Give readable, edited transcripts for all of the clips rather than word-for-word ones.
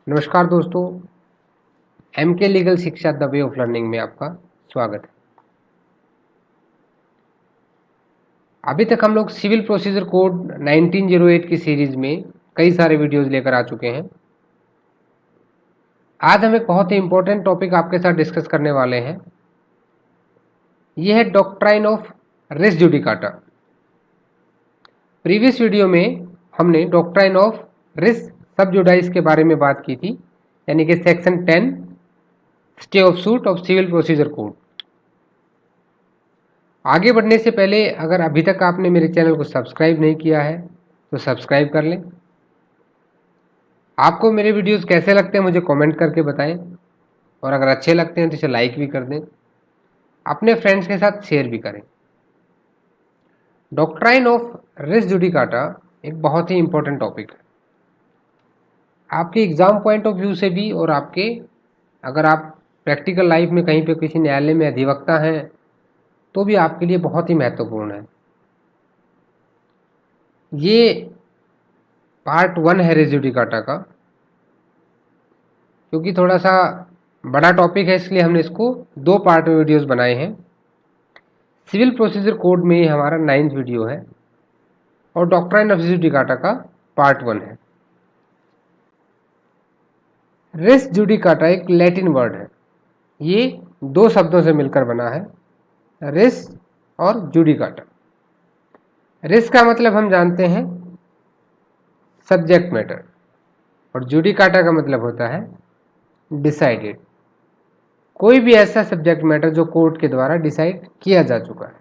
नमस्कार दोस्तों, MK legal शिक्षा द वे ऑफ लर्निंग में आपका स्वागत है। अभी तक हम लोग सिविल प्रोसीजर कोड 1908 की सीरीज में कई सारे वीडियोस लेकर आ चुके हैं। आज हम एक बहुत ही इंपॉर्टेंट टॉपिक आपके साथ डिस्कस करने वाले हैं। यह है doctrine of res judicata. Previous video में हमने डॉक्ट्राइन ऑफ रेस सब जुडाइस के बारे में बात की थी, यानी कि section 10 stay of suit of civil procedure code. आगे बढ़ने से पहले अगर अभी तक आपने मेरे चैनल को सब्सक्राइब नहीं किया है तो सब्सक्राइब कर लें। आपको मेरे वीडियोस कैसे लगते हैं मुझे कमेंट करके बताएं, और अगर अच्छे लगते हैं तो इसे लाइक भी कर दें, अपने फ्रेंड्स के साथ शेयर भी करें। डॉक्ट्राइन ऑफ रेस जुडिकाटा एक बहुत ही इंपॉर्टेंट टॉपिक है आपके एग्जाम पॉइंट ऑफ व्यू से भी, और आपके अगर आप प्रैक्टिकल लाइफ में कहीं पे किसी न्यायालय में अधिवक्ता हैं तो भी आपके लिए बहुत ही महत्वपूर्ण है। ये पार्ट 1 है रेस जुडिकाटा का। क्योंकि थोड़ा सा बड़ा टॉपिक है इसलिए हमने इसको 2 पार्ट में वीडियोस बनाए हैं। सिविल प्रोसीजर कोड में ये हमारा 9th वीडियो है और डॉक्ट्राइन ऑफ रेस जुडिकाटा का पार्ट 1 है। रेस जुडिकाटा एक लैटिन वर्ड है। ये 2 शब्दों से मिलकर बना है, रेस और जुडिकाटा। रेस का मतलब हम जानते हैं सब्जेक्ट मैटर, और जुडिकाटा का मतलब होता है डिसाइडेड। कोई भी ऐसा सब्जेक्ट मैटर जो कोर्ट के द्वारा डिसाइड किया जा चुका है,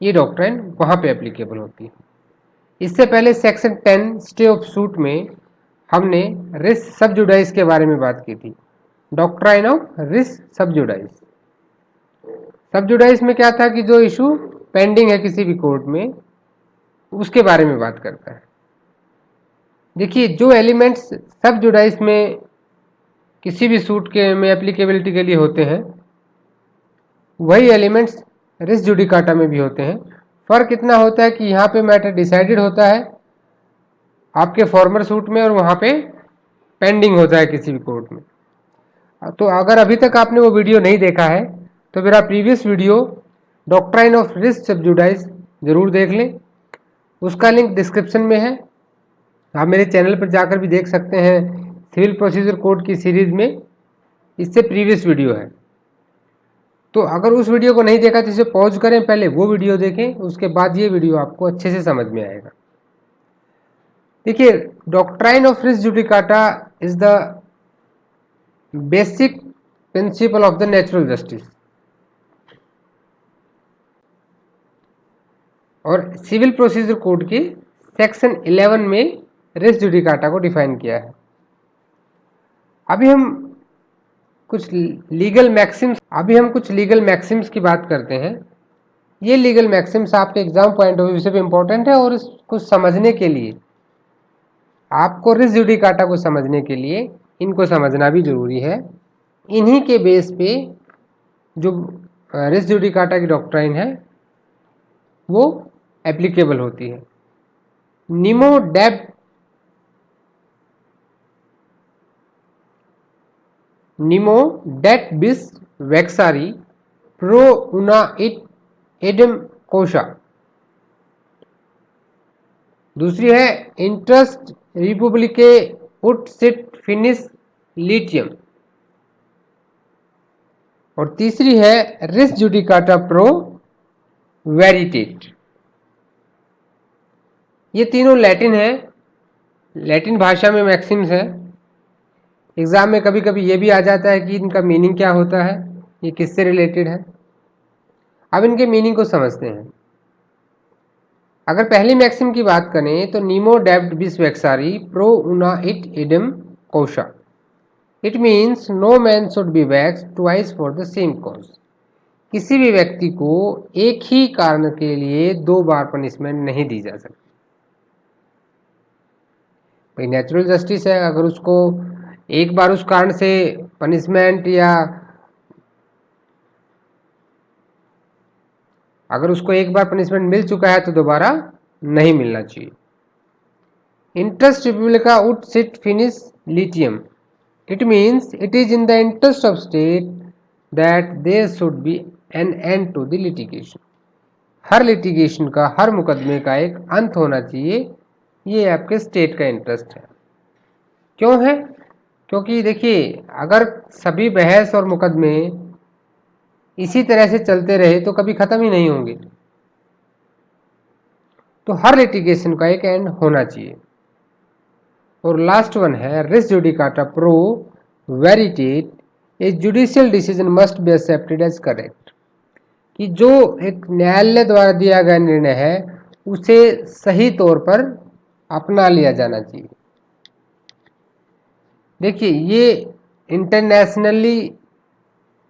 ये डॉक्ट्राइन वहां पे एप्लीकेबल होती है। इससे पहले सेक्शन 10 स्टे ऑफ सूट में हमने रिस सब जुडाइस के बारे में बात की थी। डॉक्ट्राइन ऑफ रिस सब जुडाइस। सब जुडाइस में क्या था कि जो इशू पेंडिंग है किसी भी कोर्ट में, उसके बारे में बात करता है। देखिए, जो एलिमेंट्स सब जुडाइस में किसी भी सूट के में एप्लीकेबिलिटी के लिए होते हैं, वही एलिमेंट्स रिस जुडिकाटा में भी होते हैं। फर्क इतना होता है कि यहाँ पे मैटर डिसाइडेड होता है आपके फॉर्मर सूट में, और वहाँ पे पेंडिंग होता है किसी भी कोर्ट में। तो अगर अभी तक आपने वो वीडियो नहीं देखा है तो मेरा प्रीवियस वीडियो डॉक्ट्राइन ऑफ रिस सब जुडाइस जरूर देख लें। उसका लिंक डिस्क्रिप्शन में है। आप मेरे चैनल पर जाकर भी देख सकते हैं। सिविल प्रोसीजर कोड की सीरीज में इससे प्रीवियस वीडियो है। तो अगर उस वीडियो को नहीं देखा तो इसे पॉज करें, पहले वो वीडियो देखें, उसके बाद ये वीडियो आपको अच्छे से समझ में आएगा। देखिए, डॉक्ट्राइन ऑफ रिस judicata is the basic principle of the natural justice. और सिविल प्रोसीजर कोड के सेक्शन 11 में रेस जुडिकाटा को डिफाइन किया है। अभी हम कुछ लीगल मैक्सिम्स की बात करते हैं। ये लीगल मैक्सिम्स आपके एग्जाम पॉइंट ऑफ व्यू से भी इंपॉर्टेंट है, और इसको समझने के लिए, आपको रिस जुडिकाटा को समझने के लिए इनको समझना भी जरूरी है। इन्हीं के बेस पे जो रिस जुडिकाटा की डॉक्ट्राइन है वो एप्लीकेबल होती है। निमो डेट बिस वेक्सारी प्रो उना इट एडम कोशा। दूसरी है इंटरेस्ट रिपब्लिके उट सिट फिनिस लिथियम। और तीसरी है रिस जुडिकाटा प्रो वेरिटेट। ये तीनों लैटिन है, लैटिन भाषा में मैक्सिम्स है। एग्जाम में कभी कभी ये भी आ जाता है कि इनका मीनिंग क्या होता है, ये किससे रिलेटेड है। अब इनके मीनिंग को समझते हैं। अगर पहली मैक्सिम की बात करें तो नीमो डेब्ट बिस वेक्सारी प्रो उना इट इडम कोशा। It means no man should be vexed twice for the same cause. किसी भी व्यक्ति को एक ही कारण के लिए 2 बार पनिशमेंट नहीं दी जा सकती। भाई नेचुरल जस्टिस है, अगर उसको एक बार उस कारण से पनिशमेंट, या अगर उसको एक बार पनिशमेंट मिल चुका है तो दोबारा नहीं मिलना चाहिए। Interest reipublicae ut sit finis litium. It means it is in the interest of state that there should be an end to the litigation. Her litigation का, हर मुकदमे का एक अंत होना चाहिए, ये आपके स्टेट का इंटरेस्ट है। क्यों है? क्योंकि देखिए, अगर सभी बहस और मुकदमे इसी तरह से चलते रहे तो कभी खत्म ही नहीं होंगे। तो हर लिटिगेशन का एक एंड होना चाहिए। और लास्ट वन है रिस जुडिकाटा प्रो वेरिटेट, a judicial decision must be accepted as correct, कि जो एक न्यायालय द्वारा दिया गया निर्णय है उसे सही तौर पर अपना लिया जाना चाहिए। देखिए, ये इंटरनेशनली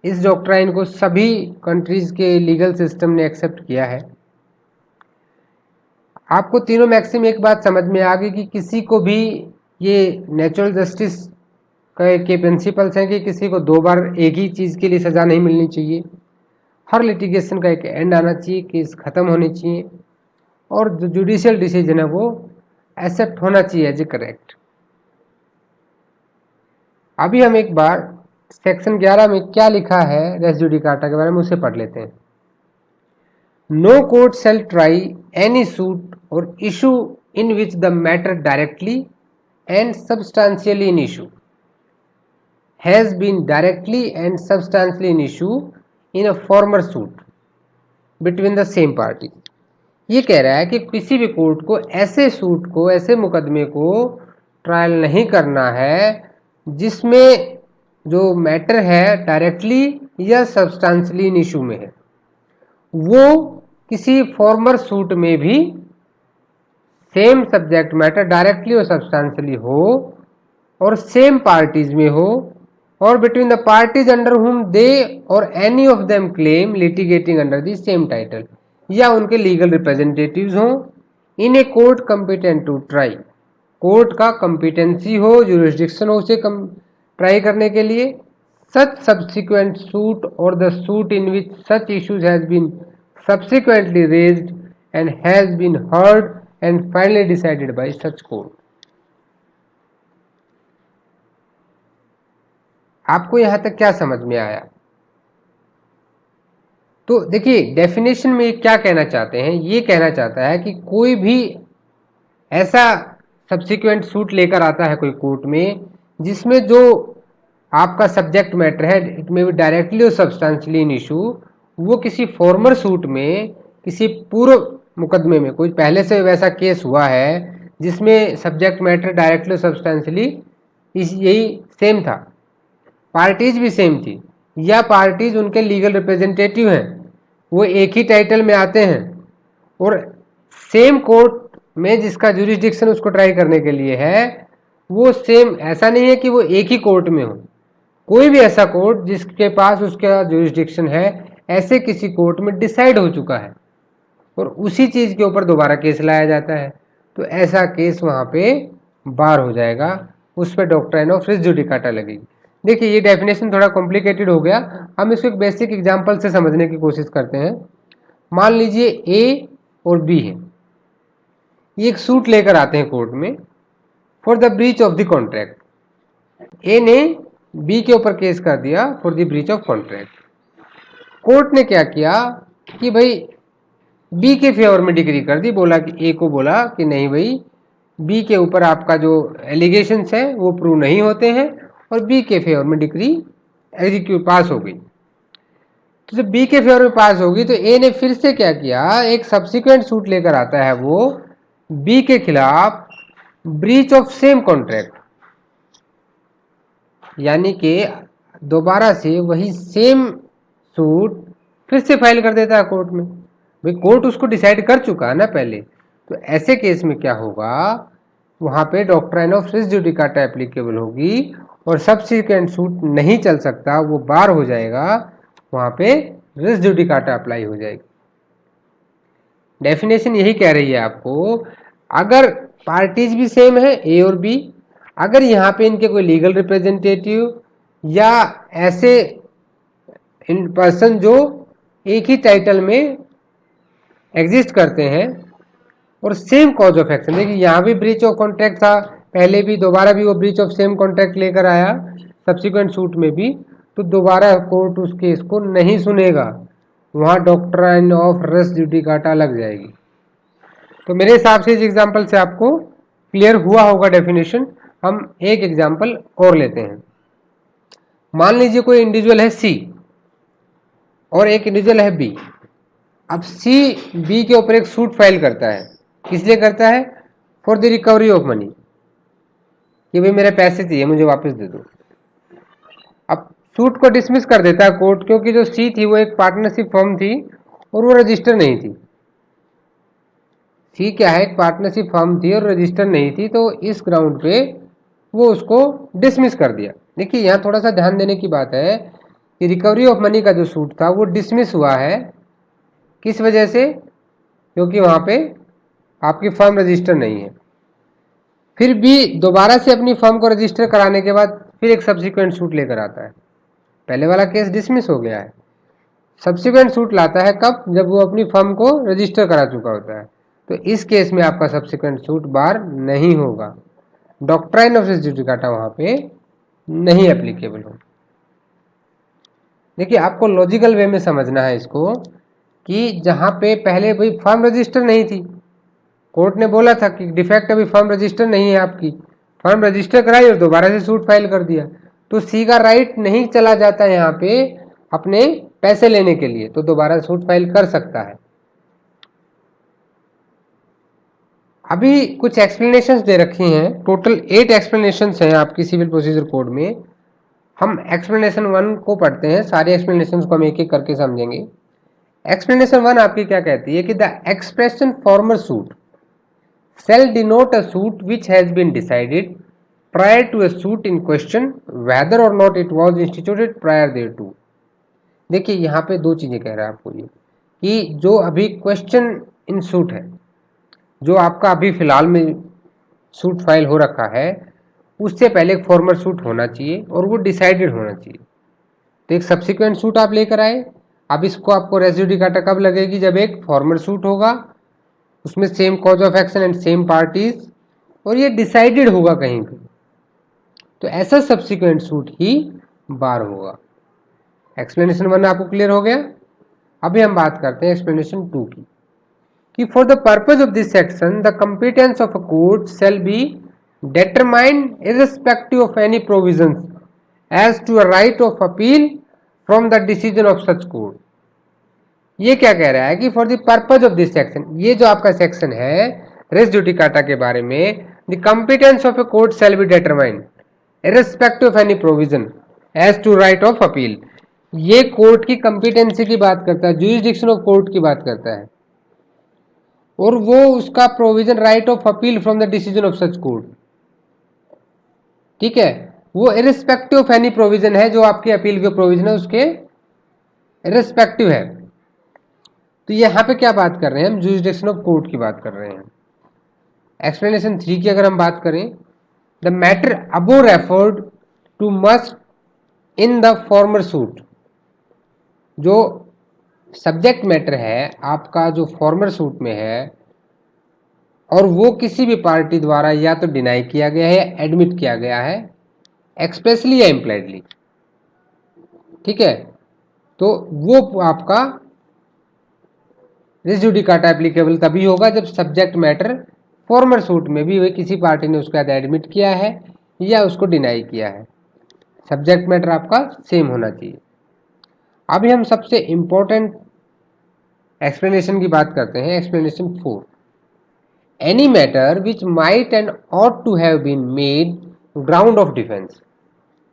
इस डॉक्ट्राइन को सभी कंट्रीज के लीगल सिस्टम ने एक्सेप्ट किया है। आपको तीनों मैक्सिम एक बात समझ में आ गई कि किसी को भी ये नेचुरल जस्टिस के प्रिंसिपल्स हैं कि किसी को दो बार एक ही चीज़ के लिए सज़ा नहीं मिलनी चाहिए, हर लिटिगेशन का एक एंड आना चाहिए, केस ख़त्म होनी चाहिए, और जो जुडिशियल डिसीजन है वो एक्सेप्ट होना चाहिए एज ए करेक्ट। अभी हम एक बार सेक्शन 11 में क्या लिखा है रेस जुडिकाटा के बारे में उसे पढ़ लेते हैं। No court shall try any suit or issue in which the matter directly and substantially in issue has been directly and substantially in issue in a former suit between the same party। ये कह रहा है कि किसी भी court को ऐसे suit को, ऐसे मुकदमे को ट्रायल नहीं करना है जिसमें जो मैटर है डायरेक्टली या सब्सटेंशियली इन इशू में है, वो किसी फॉर्मर सूट में भी सेम सब्जेक्ट मैटर डायरेक्टली और सब्सटेंशियली हो और सेम पार्टीज में हो, or between the parties under whom they or any of them claim litigating under the same title, या उनके लीगल रिप्रेजेंटेटिव्स हों in a court competent to try, court का competency हो, जुरिस्डिक्शन हो उसे ट्राई करने के लिए, such subsequent suit or the suit in which such issues has been subsequently raised and has been heard and finally decided by such court. आपको यहां तक क्या समझ में आया? तो देखिए, डेफिनेशन में क्या कहना चाहते हैं, ये कहना चाहता है कि कोई भी ऐसा सब्सिक्वेंट सूट लेकर आता है कोई कोर्ट में जिसमें जो आपका सब्जेक्ट मैटर है, इट में भी डायरेक्टली और सब्सटेंशियली इन इशू, वो किसी फॉर्मर सूट में, किसी पूर्व मुकदमे में, कोई पहले से वैसा केस हुआ है जिसमें सब्जेक्ट मैटर डायरेक्टली और सब्सटेंशियली यही सेम था, पार्टीज भी सेम थी, या पार्टीज उनके लीगल रिप्रेजेंटेटिव हैं, वो एक ही टाइटल में आते हैं और सेम कोर्ट में जिसका जुरिस्डिक्शन उसको ट्राई करने के लिए है वो सेम, ऐसा नहीं है कि वो एक ही कोर्ट में हो, कोई भी ऐसा कोर्ट जिसके पास उसका जुरिस्डिक्शन है ऐसे किसी कोर्ट में डिसाइड हो चुका है और उसी चीज के ऊपर दोबारा केस लाया जाता है, तो ऐसा केस वहां पे बार हो जाएगा, उस पर डॉक्ट्राइन ऑफ रिस जुडिकाटा लगेगी। देखिए, ये डेफिनेशन थोड़ा कॉम्प्लिकेटेड हो गया, हम इसको एक बेसिक एग्जांपल से समझने की कोशिश करते हैं। मान लीजिए ए और बी है, ये एक सूट लेकर आते हैं कोर्ट में for the breach of the contract. A ने बी के ऊपर केस कर दिया for the breach of contract. Court ने क्या किया कि भाई बी के फेवर में डिग्री कर दी, बोला कि ए को बोला कि नहीं भाई, बी के ऊपर आपका जो एलिगेशंस है वो प्रूव नहीं होते हैं, और बी के फेवर में डिग्री एग्जीक्यूट पास हो गई। तो जब बी के फेवर में पास होगी तो ए ने फिर से क्या किया, एक सब्सिक्वेंट सूट लेकर आता है वो बी के खिलाफ ब्रीच ऑफ सेम कॉन्ट्रैक्ट, यानी कि दोबारा से वही सेम सूट फिर से फाइल कर देता है कोर्ट में। भाई कोर्ट उसको डिसाइड कर चुका है ना पहले, तो ऐसे केस में क्या होगा, वहां पे डॉक्ट्राइन ऑफ रिस जुडिकाटा एप्लीकेबल होगी और सब्सिक्वेंट सूट नहीं चल सकता, वो बार हो जाएगा, वहां पे रिस जुडिकाटा अप्लाई हो जाएगी। डेफिनेशन यही कह रही है आपको, अगर पार्टीज भी सेम है ए और बी, अगर यहाँ पे इनके कोई लीगल रिप्रेजेंटेटिव या ऐसे इन पर्सन जो एक ही टाइटल में एग्जिस्ट करते हैं और सेम कॉज ऑफ एक्शन, देखिए यहाँ भी ब्रीच ऑफ कॉन्ट्रैक्ट था, पहले भी दोबारा भी वो ब्रीच ऑफ सेम कॉन्ट्रैक्ट लेकर आया सब्सिक्वेंट सूट में भी, तो दोबारा कोर्ट उस केस को नहीं सुनेगा, वहां डॉक्ट्राइन ऑफ रेस जुडिकाटा लग जाएगी। तो मेरे हिसाब से इस एग्जाम्पल से आपको क्लियर हुआ होगा डेफिनेशन। हम एक एग्जाम्पल और लेते हैं। मान लीजिए कोई इंडिविजुअल है सी और एक इंडिविजुअल है बी। अब सी बी के ऊपर एक सूट फाइल करता है। किस लिए करता है? For the recovery of money, कि भाई मेरे पैसे चाहिए, मुझे वापस दे दो। अब सूट को डिसमिस कर देता है कोर्ट, क्योंकि जो सी थी वो एक पार्टनरशिप फर्म थी और वो रजिस्टर नहीं थी। सी क्या है, एक पार्टनरशिप फर्म थी और रजिस्टर नहीं थी, तो इस ग्राउंड पे वो उसको डिसमिस कर दिया। देखिए यहाँ थोड़ा सा ध्यान देने की बात है कि रिकवरी ऑफ मनी का जो सूट था वो डिसमिस हुआ है। किस वजह से? क्योंकि वहां पे आपकी फर्म रजिस्टर नहीं है। फिर भी दोबारा से अपनी फर्म को रजिस्टर कराने के बाद फिर एक सब्सिक्वेंट सूट लेकर आता है। पहले वाला केस डिसमिस हो गया है, सब्सिक्वेंट सूट लाता है कब? जब वो अपनी फर्म को रजिस्टर करा चुका होता है। तो इस केस में आपका सब्सिक्वेंट सूट बार नहीं होगा, डॉक्ट्राइन ऑफ रेस जुडिकाटा वहां पे नहीं एप्लीकेबल होगा। देखिए आपको लॉजिकल वे में समझना है इसको, कि जहां पे पहले भाई फर्म रजिस्टर नहीं थी, कोर्ट ने बोला था कि डिफेक्ट अभी फर्म रजिस्टर नहीं है आपकी, फर्म रजिस्टर कराई और दोबारा से सूट फाइल कर दिया, तो सी का राइट नहीं चला जाता है यहाँ पे अपने पैसे लेने के लिए, तो दोबारा सूट फाइल कर सकता है। अभी कुछ एक्सप्लेनेशंस दे रखी हैं, टोटल 8 एक्सप्लेनेशंस हैं आपकी सिविल प्रोसीजर कोड में। हम एक्सप्लेनेशन 1 को पढ़ते हैं, सारे एक्सप्लेनेशंस को हम एक एक करके समझेंगे। एक्सप्लेनेशन 1 आपकी क्या कहती है कि the expression farmer suit shall denote a suit which has been decided prior to a suit in question whether or not it was instituted prior thereto। देखिए यहाँ पे दो चीजें कह रहा है आपको ये, कि जो अभी क्वेश्चन इन सूट है, जो आपका अभी फिलहाल में सूट फाइल हो रखा है, उससे पहले एक फॉर्मर सूट होना चाहिए और वो डिसाइडेड होना चाहिए। तो एक सब्सिक्वेंट सूट आप लेकर आए, अब इसको आपको रेस जुडिकाटा कब लगेगी? जब एक फॉर्मर सूट होगा, उसमें same cause of action and same parties, और ये डिसाइडेड होगा कहीं पे, तो ऐसा सब्सिक्वेंट सूट ही बार होगा। एक्सप्लेनेशन 1 आपको क्लियर हो गया। अभी हम बात करते हैं एक्सप्लेनेशन 2 की, कि for the purpose of this section the competence of a court shall B determined irrespective of any provisions as to a right of appeal from the decision of such court। ये क्या कह रहा है कि for the purpose of this section, ये जो आपका section है रेस जुडिकाटा के बारे में, the competence of a court shall be determined irrespective of any provision as to right of appeal. ये कोर्ट की कंपिटेंसी की बात करता है, जुरिसडिक्शन ऑफ कोर्ट की बात करता है, और वो उसका provision right of appeal from the decision of such court. ठीक है, वो इररिस्पेक्टिव ऑफ एनी प्रोविजन है, जो आपके अपील के प्रोविजन है उसके इररिस्पेक्टिव है। तो यहां पे क्या बात कर रहे हैं हम? जुरिसडिक्शन ऑफ कोर्ट की बात कर रहे हैं। एक्सप्लेनेशन 3 की अगर हम बात करें, the matter above referred to must in the former suit, जो सब्जेक्ट मैटर है आपका जो फॉर्मर सूट में है, और वो किसी भी पार्टी द्वारा या तो डिनाई किया गया है या एडमिट किया गया है, एक्सप्रेसली या इम्प्लाइडली। ठीक है, तो वो आपका रेस जुडिकाटा एप्लीकेबल तभी होगा जब सब्जेक्ट मैटर फॉर्मर सूट में भी किसी पार्टी ने उसका एडमिट किया है या उसको डिनाई किया है, सब्जेक्ट मैटर आपका सेम होना चाहिए। अभी हम सबसे इंपॉर्टेंट एक्सप्लेनेशन की बात करते हैं, explanation 4। Any matter which might and ought to have been made ground of defence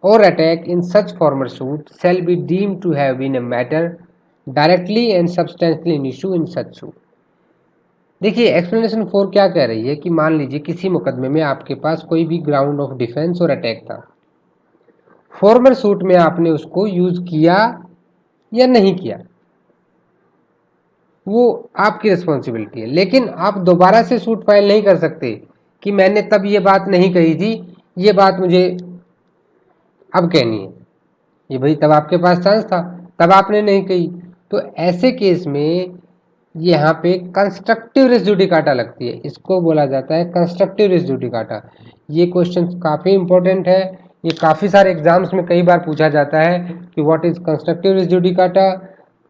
or attack in such former suit shall be deemed to have been a matter directly and substantially in issue in such suit। देखिए explanation 4 क्या कह रही है कि मान लीजिए किसी मुकदमे में आपके पास कोई भी ग्राउंड ऑफ डिफेंस और अटैक था, फॉर्मर सूट में आपने उसको यूज किया या नहीं किया, वो आपकी रिस्पॉन्सिबिलिटी है, लेकिन आप दोबारा से सूट फाइल नहीं कर सकते कि मैंने तब ये बात नहीं कही थी, ये बात मुझे अब कहनी है। ये भाई तब आपके पास चांस था, तब आपने नहीं कही, तो ऐसे केस में यहाँ पे कंस्ट्रक्टिव रेस जुडिकाटा लगती है, इसको बोला जाता है कंस्ट्रक्टिव रेस जुडिकाटा। ये क्वेश्चन काफ़ी इंपॉर्टेंट है, ये काफ़ी सारे एग्जाम्स में कई बार पूछा जाता है कि व्हाट इज कंस्ट्रक्टिव रिस जुडिकाटा,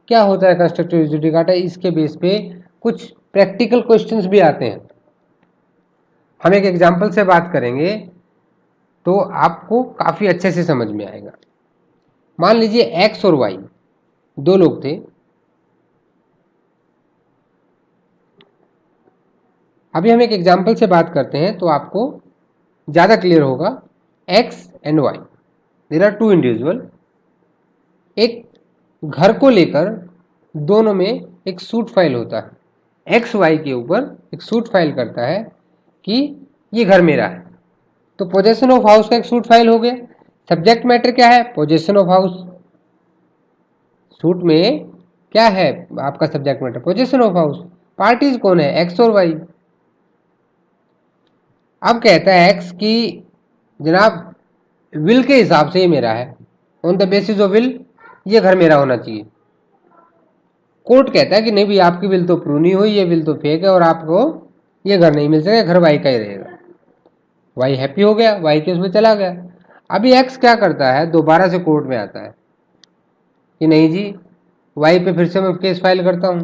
क्या होता है कंस्ट्रक्टिव रिस जुडिकाटा। इसके बेस पे कुछ प्रैक्टिकल क्वेश्चंस भी आते हैं। हम एक एग्जाम्पल से बात करेंगे तो आपको काफ़ी अच्छे से समझ में आएगा। मान लीजिए एक्स और वाई दो लोग थे। अभी हम एक एग्जाम्पल से बात करते हैं तो आपको ज़्यादा क्लियर होगा। X and y, there are two individual. एक घर को लेकर दोनों में एक सूट फाइल होता है। एक्स वाई के ऊपर एक सूट फाइल करता है कि ये घर मेरा है। तो पोजेशन ऑफ हाउस का एक सूट फाइल हो गया। सब्जेक्ट मैटर क्या है? Possession of house. सूट में क्या है आपका subject matter? Possession of house. Parties कौन है? एक्स और वाई। अब कहता है एक्स की जनाब विल के हिसाब से ये मेरा है, on the basis of will ये घर मेरा होना चाहिए। कोर्ट कहता है कि नहीं भाई, आपकी विल तो प्रूव नहीं हुई, ये विल तो फेक है और आपको ये घर नहीं मिल सकेगा, घर वाई का ही रहेगा। वाई हैप्पी हो गया, वाई के उसमें चला गया। अभी एक्स क्या करता है? दोबारा से कोर्ट में आता है कि नहीं जी, वाई पे फिर से मैं केस फाइल करता हूं।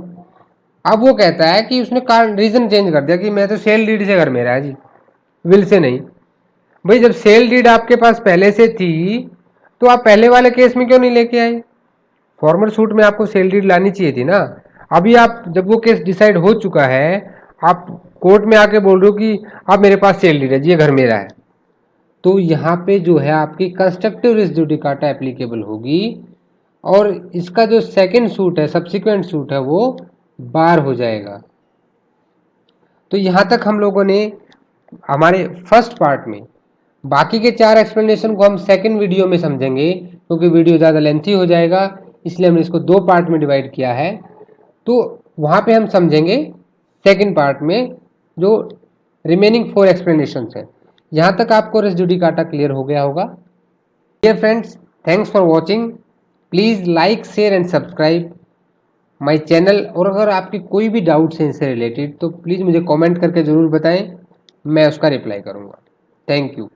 अब वो कहता है कि उसने रीजन चेंज कर दिया कि मैं तो सेल डीड से घर मेरा है जी, विल से नहीं। भाई जब सेल डीड आपके पास पहले से थी तो आप पहले वाले केस में क्यों नहीं लेके आए? फॉर्मल सूट में आपको सेल डीड लानी चाहिए थी ना। अभी आप जब वो केस डिसाइड हो चुका है, आप कोर्ट में आके बोल रहे हो कि अब मेरे पास सेल डीड है जी, ये घर मेरा है। तो यहाँ पे जो है आपकी कंस्ट्रक्टिव रिस जुडिकाटा एप्लीकेबल होगी और इसका जो सेकंड सूट है, सब्सिक्वेंट सूट है, वो बार हो जाएगा। तो यहाँ तक हम लोगों ने हमारे फर्स्ट पार्ट में, बाकी के 4 एक्सप्लेनेशन को हम सेकंड वीडियो में समझेंगे क्योंकि वीडियो ज़्यादा लेंथी हो जाएगा, इसलिए हमने इसको 2 पार्ट में डिवाइड किया है। तो वहाँ पे हम समझेंगे सेकंड पार्ट में जो रिमेनिंग 4 एक्सप्लेनेशन है। यहाँ तक आपको रेस जुडिकाटा क्लियर हो गया होगा। Dear friends, thanks for watching. Please like, share and subscribe my channel. और अगर आपकी कोई भी डाउट्स हैं इससे रिलेटेड तो प्लीज़ मुझे कमेंट करके ज़रूर बताएं, मैं उसका रिप्लाई करूँगा। Thank you.